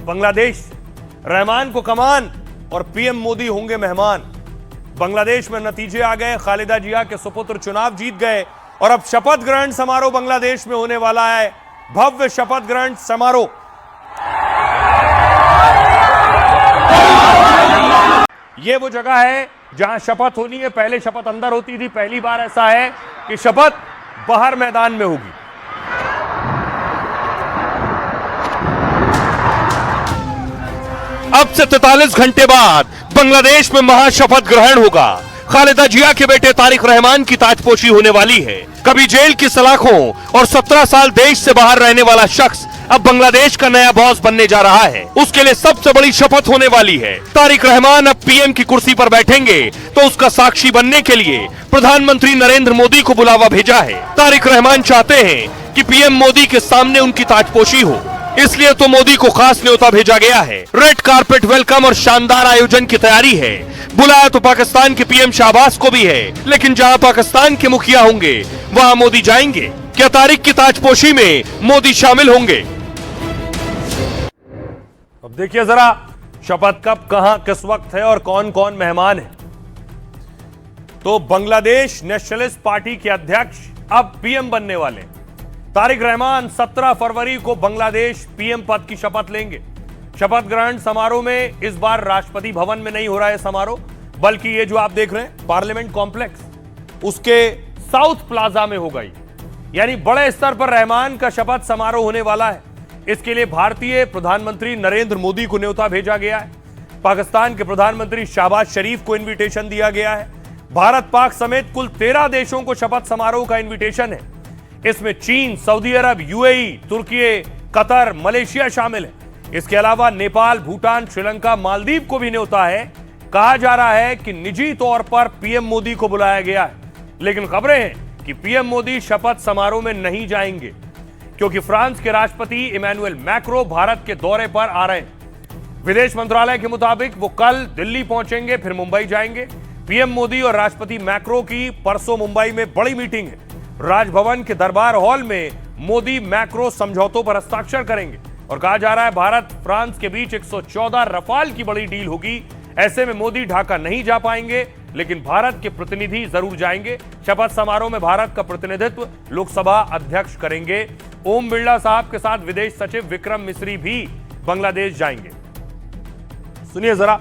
बांग्लादेश। रहमान को कमान और पीएम मोदी होंगे मेहमान। बांग्लादेश में नतीजे आ गए, खालिदा जिया के सुपुत्र चुनाव जीत गए और अब शपथ ग्रहण समारोह बांग्लादेश में होने वाला है। भव्य शपथ ग्रहण समारोह। यह वो जगह है जहां शपथ होनी है। पहले शपथ अंदर होती थी, पहली बार ऐसा है कि शपथ बाहर मैदान में होगी। अब से 43 घंटे बाद बांग्लादेश में महाशपथ ग्रहण होगा। खालिदा जिया के बेटे तारिक रहमान की ताजपोशी होने वाली है। कभी जेल की सलाखों और 17 साल देश से बाहर रहने वाला शख्स अब बांग्लादेश का नया बॉस बनने जा रहा है। उसके लिए सबसे बड़ी शपथ होने वाली है। तारिक रहमान अब पीएम की कुर्सी पर बैठेंगे तो उसका साक्षी बनने के लिए प्रधानमंत्री नरेंद्र मोदी को बुलावा भेजा है। तारिक रहमान चाहते हैं कि पीएम मोदी के सामने उनकी ताजपोशी हो, इसलिए तो मोदी को खास न्योता भेजा गया है। रेड कारपेट वेलकम और शानदार आयोजन की तैयारी है। बुलाया तो पाकिस्तान के पीएम शाहबाज को भी है, लेकिन जहां पाकिस्तान के मुखिया होंगे वहां मोदी जाएंगे। क्या तारिक की ताजपोशी में मोदी शामिल होंगे? अब देखिए जरा शपथ कब, कहां, किस वक्त है और कौन कौन मेहमान है। तो बांग्लादेश नेशनलिस्ट पार्टी के अध्यक्ष अब पीएम बनने वाले तारिक रहमान 17 फरवरी को बांग्लादेश पीएम पद की शपथ लेंगे। शपथ ग्रहण समारोह में इस बार राष्ट्रपति भवन में नहीं हो रहा है समारोह, बल्कि ये जो आप देख रहे हैं पार्लियामेंट कॉम्प्लेक्स, उसके साउथ प्लाजा में होगा। यानी बड़े स्तर पर रहमान का शपथ समारोह होने वाला है। इसके लिए भारतीय प्रधानमंत्री नरेंद्र मोदी को न्योता भेजा गया है। पाकिस्तान के प्रधानमंत्री शहबाज शरीफ को इन्विटेशन दिया गया है। भारत पाक समेत कुल 13 देशों को शपथ समारोह का इन्विटेशन है। इसमें चीन, सऊदी अरब, यूएई, तुर्की, कतर, मलेशिया शामिल है। इसके अलावा नेपाल, भूटान, श्रीलंका, मालदीव को भी न्योता है। कहा जा रहा है कि निजी तौर पर पीएम मोदी को बुलाया गया है, लेकिन खबरें हैं कि पीएम मोदी शपथ समारोह में नहीं जाएंगे, क्योंकि फ्रांस के राष्ट्रपति इमैनुअल मैक्रो भारत के दौरे पर आ रहे हैं। विदेश मंत्रालय के मुताबिक वो कल दिल्ली पहुंचेंगे, फिर मुंबई जाएंगे। पीएम मोदी और राष्ट्रपति मैक्रो की परसों मुंबई में बड़ी मीटिंग है। राजभवन के दरबार हॉल में मोदी मैक्रो समझौतों पर हस्ताक्षर करेंगे और कहा जा रहा है भारत फ्रांस के बीच 114 रफाल की बड़ी डील होगी। ऐसे में मोदी ढाका नहीं जा पाएंगे, लेकिन भारत के प्रतिनिधि जरूर जाएंगे। शपथ समारोह में भारत का प्रतिनिधित्व लोकसभा अध्यक्ष करेंगे। ओम बिरला साहब के साथ विदेश सचिव विक्रम मिस्री भी बांग्लादेश जाएंगे। सुनिए जरा,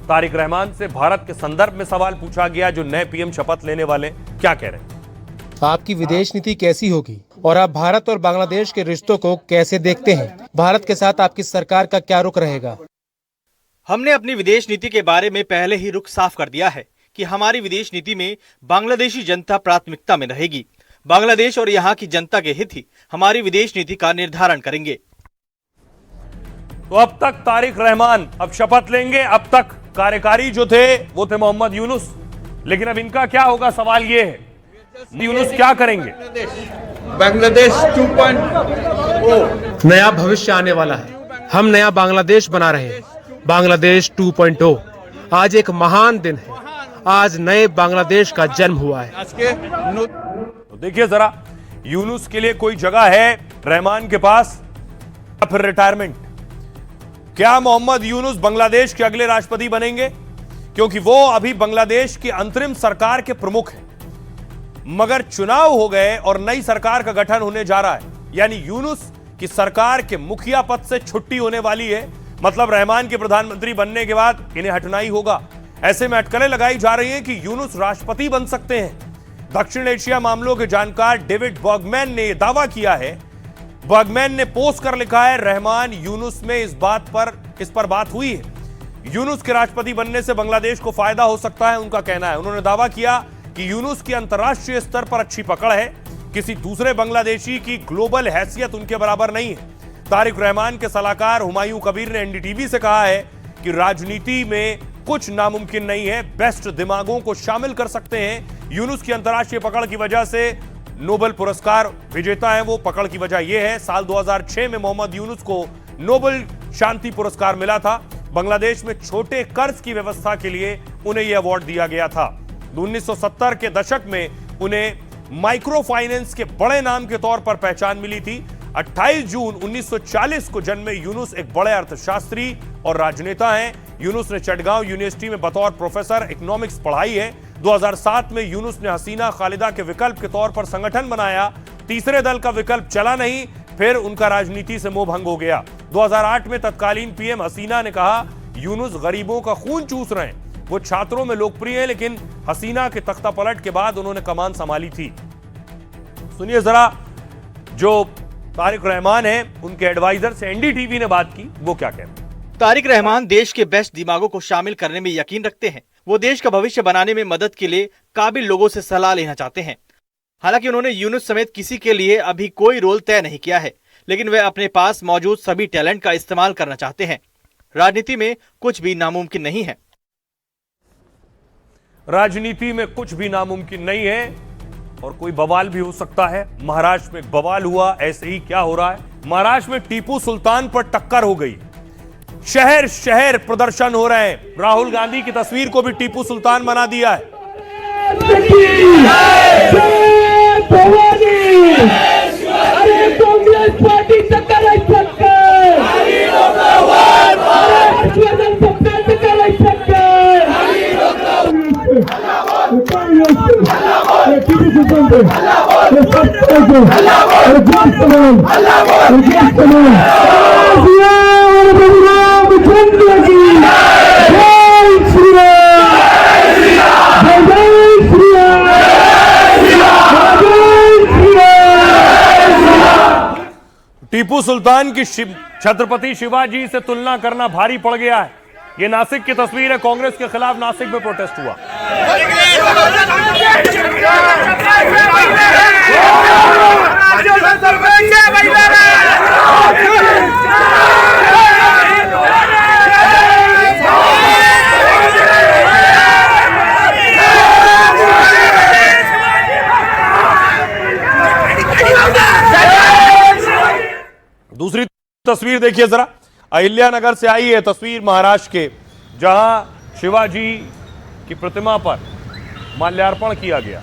तारिक रहमान से भारत के संदर्भ में सवाल पूछा गया, जो नए पीएम शपथ लेने वाले क्या कह रहे हैं। आपकी विदेश नीति कैसी होगी और आप भारत और बांग्लादेश के रिश्तों को कैसे देखते हैं? भारत के साथ आपकी सरकार का क्या रुख रहेगा? हमने अपनी विदेश नीति के बारे में पहले ही रुख साफ कर दिया है कि हमारी विदेश नीति में बांग्लादेशी जनता प्राथमिकता में रहेगी। बांग्लादेश और यहाँ की जनता के हित ही हमारी विदेश नीति का निर्धारण करेंगे। तो अब तक तारिक रहमान अब शपथ लेंगे। अब तक कार्यकारी जो थे वो थे मोहम्मद यूनुस, लेकिन अब इनका क्या होगा, सवाल ये है यूनुस क्या करेंगे। बांग्लादेश 2.0 नया भविष्य आने वाला है। हम नया बांग्लादेश बना रहे हैं, बांग्लादेश 2.0। आज एक महान दिन है। आज नए बांग्लादेश का जन्म हुआ है। तो देखिए जरा, यूनुस के लिए कोई जगह है रहमान के पास या फिर रिटायरमेंट? क्या मोहम्मद यूनुस बांग्लादेश के अगले राष्ट्रपति बनेंगे? क्योंकि वो अभी बांग्लादेश की अंतरिम सरकार के प्रमुख हैं, मगर चुनाव हो गए और नई सरकार का गठन होने जा रहा है। यानी यूनुस की सरकार के मुखिया पद से छुट्टी होने वाली है। मतलब रहमान के प्रधानमंत्री बनने के बाद इन्हें हटना ही होगा। ऐसे में अटकलें लगाई जा रही हैं कि यूनुस राष्ट्रपति बन सकते हैं। दक्षिण एशिया मामलों के जानकार डेविड बर्गमैन ने यह दावा किया है। बर्गमैन ने पोस्ट कर लिखा है, रहमान यूनुस में इस पर बात हुई है। यूनुस के राष्ट्रपति बनने से बांग्लादेश को फायदा हो सकता है, उनका कहना है। उन्होंने दावा किया कि यूनुस की अंतर्राष्ट्रीय स्तर पर अच्छी पकड़ है। किसी दूसरे बांग्लादेशी की ग्लोबल हैसियत उनके बराबर नहीं है। तारिक रहमान के सलाहकार हुमायूं कबीर ने एनडीटीवी से कहा है कि राजनीति में कुछ नामुमकिन नहीं है, बेस्ट दिमागों को शामिल कर सकते हैं। यूनुस की अंतर्राष्ट्रीय पकड़ की वजह से नोबेल पुरस्कार विजेता है वो। पकड़ की वजह यह है, साल 2006 में मोहम्मद यूनुस को नोबेल शांति पुरस्कार मिला था। बांग्लादेश में छोटे कर्ज की व्यवस्था के लिए उन्हें यह अवार्ड दिया गया था। 1970 के दशक में उन्हें माइक्रो फाइनेंस के बड़े नाम के तौर पर पहचान मिली थी। 28 जून 1940 को जन्मे यूनुस एक बड़े अर्थशास्त्री और राजनेता हैं। यूनुस ने चटगांव यूनिवर्सिटी में बतौर प्रोफेसर इकोनॉमिक्स पढ़ाई है। 2007 में यूनुस ने हसीना खालिदा के विकल्प के तौर पर संगठन बनाया। तीसरे दल का विकल्प चला नहीं, फिर उनका राजनीति से मोह भंग हो गया। 2008 में तत्कालीन पीएम हसीना ने कहा यूनुस गरीबों का खून चूस रहे हैं। वो छात्रों में लोकप्रिय हैं, लेकिन हसीना के तख्ता पलट के बाद उन्होंने कमान संभाली थी। सुनिए जरा, जो तारिक रहमान है उनके एडवाइजर से एनडीटीवी ने बात की, वो क्या कहते हैं। तारिक रहमान देश के बेस्ट दिमागों को शामिल करने में यकीन रखते हैं। वो देश का भविष्य बनाने में मदद के लिए काबिल लोगों से सलाह लेना चाहते हैं। हालांकि उन्होंने यूनुस समेत किसी के लिए अभी कोई रोल तय नहीं किया है, लेकिन वे अपने पास मौजूद सभी टैलेंट का इस्तेमाल करना चाहते हैं। राजनीति में कुछ भी नामुमकिन नहीं है। राजनीति में कुछ भी नामुमकिन नहीं है और कोई बवाल भी हो सकता है। महाराष्ट्र में एक बवाल हुआ, ऐसे ही क्या हो रहा है। महाराष्ट्र में टीपू सुल्तान पर टक्कर हो गई। शहर शहर प्रदर्शन हो रहे हैं। राहुल गांधी की तस्वीर को भी टीपू सुल्तान बना दिया है। अरे कांग्रेस पार्टी टीपू सुल्तान की छत्रपति शिवाजी से तुलना करना भारी पड़ गया है। ये नासिक की तस्वीर है। कांग्रेस के खिलाफ नासिक में प्रोटेस्ट हुआ। दूसरी तस्वीर देखिए जरा, अहिल्यानगर से आई है तस्वीर महाराष्ट्र के, जहां शिवाजी की प्रतिमा पर माल्यार्पण किया गया।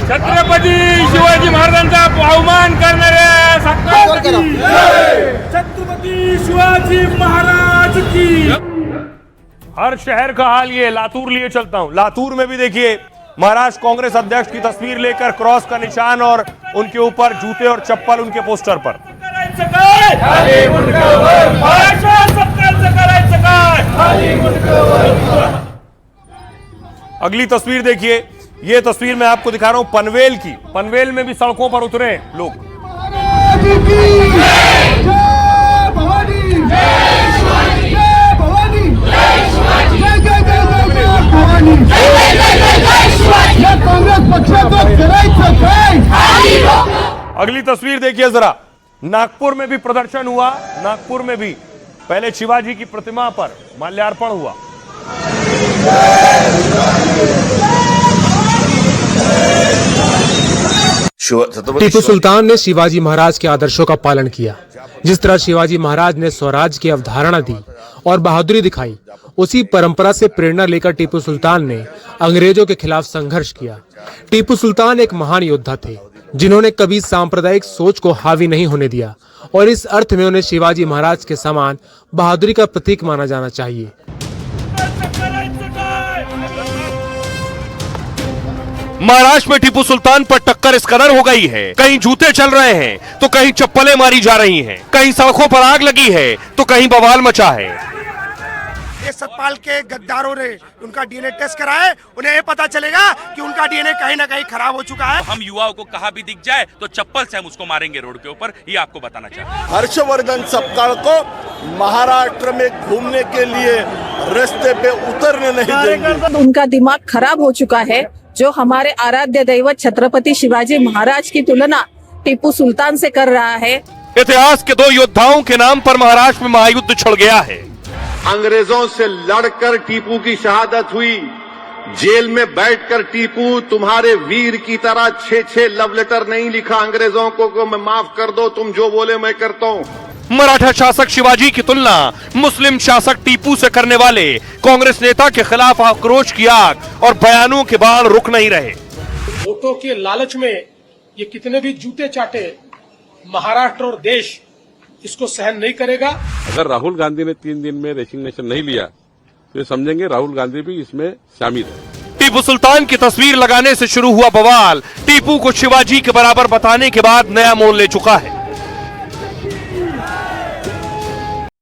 छत्रपती शिवाजी महाराजांचा अवमान करणाऱ्या छत्रपती शिवाजी महाराज की। हर शहर का हाल ये। लातूर लिए चलता हूं। लातूर में भी देखिए महाराष्ट्र कांग्रेस अध्यक्ष की तस्वीर लेकर क्रॉस का निशान और उनके ऊपर जूते और चप्पल उनके पोस्टर पर। अगली तस्वीर देखिए, ये तस्वीर मैं आपको दिखा रहा हूं पनवेल की। पनवेल में भी सड़कों पर उतरे लोग। अगली तस्वीर देखिए जरा, नागपुर में भी प्रदर्शन हुआ। नागपुर में भी पहले शिवाजी की प्रतिमा पर माल्यार्पण हुआ। टीपू सुल्तान ने शिवाजी महाराज के आदर्शों का पालन किया। जिस तरह शिवाजी महाराज ने स्वराज की अवधारणा दी और बहादुरी दिखाई, उसी परंपरा से प्रेरणा लेकर टीपू सुल्तान ने अंग्रेजों के खिलाफ संघर्ष किया। टीपू सुल्तान एक महान योद्धा थे, जिन्होंने कभी सांप्रदायिक सोच को हावी नहीं होने दिया, और इस अर्थ में उन्हें शिवाजी महाराज के समान बहादुरी का प्रतीक माना जाना चाहिए। महाराष्ट्र में टीपू सुल्तान पर टक्कर इस कदर हो गई है, कहीं जूते चल रहे हैं तो कहीं चप्पलें मारी जा रही हैं, कहीं सड़कों पर आग लगी है तो कहीं बवाल मचा है। ये सतपाल के गद्दारों ने उनका डीएनए टेस्ट कराए, उन्हें ये पता चलेगा कि उनका डीएनए कहीं ना कहीं खराब हो चुका है। हम युवाओं को कहा भी दिख जाए तो चप्पल से हम उसको मारेंगे रोड के ऊपर, ये आपको बताना चाहते हैं। हर्षवर्धन सपकाल को महाराष्ट्र में घूमने के लिए रास्ते पे उतरने नहीं देंगे। उनका दिमाग खराब हो चुका है। जो हमारे आराध्य दैवत छत्रपति शिवाजी महाराज की तुलना टीपू सुल्तान से कर रहा है। इतिहास के दो योद्धाओं के नाम पर महाराष्ट्र में महायुद्ध छिड़ गया है। अंग्रेजों से लड़कर टीपू की शहादत हुई। जेल में बैठकर टीपू तुम्हारे वीर की तरह 6 लव लेटर नहीं लिखा अंग्रेजों को मैं माफ कर दो, तुम जो बोले मैं करता हूँ। मराठा शासक शिवाजी की तुलना मुस्लिम शासक टीपू से करने वाले कांग्रेस नेता के खिलाफ आक्रोश की आग और बयानों के बाण रुक नहीं रहे। वोटों के लालच में ये कितने भी जूते चाटे, महाराष्ट्र और देश इसको सहन नहीं करेगा। अगर राहुल गांधी ने 3 दिन में रेसिग्नेशन नहीं लिया तो ये समझेंगे राहुल गांधी भी इसमें शामिल है। टीपू सुल्तान की तस्वीर लगाने से शुरू हुआ बवाल टीपू को शिवाजी के बराबर बताने के बाद नया मोड़ ले चुका है।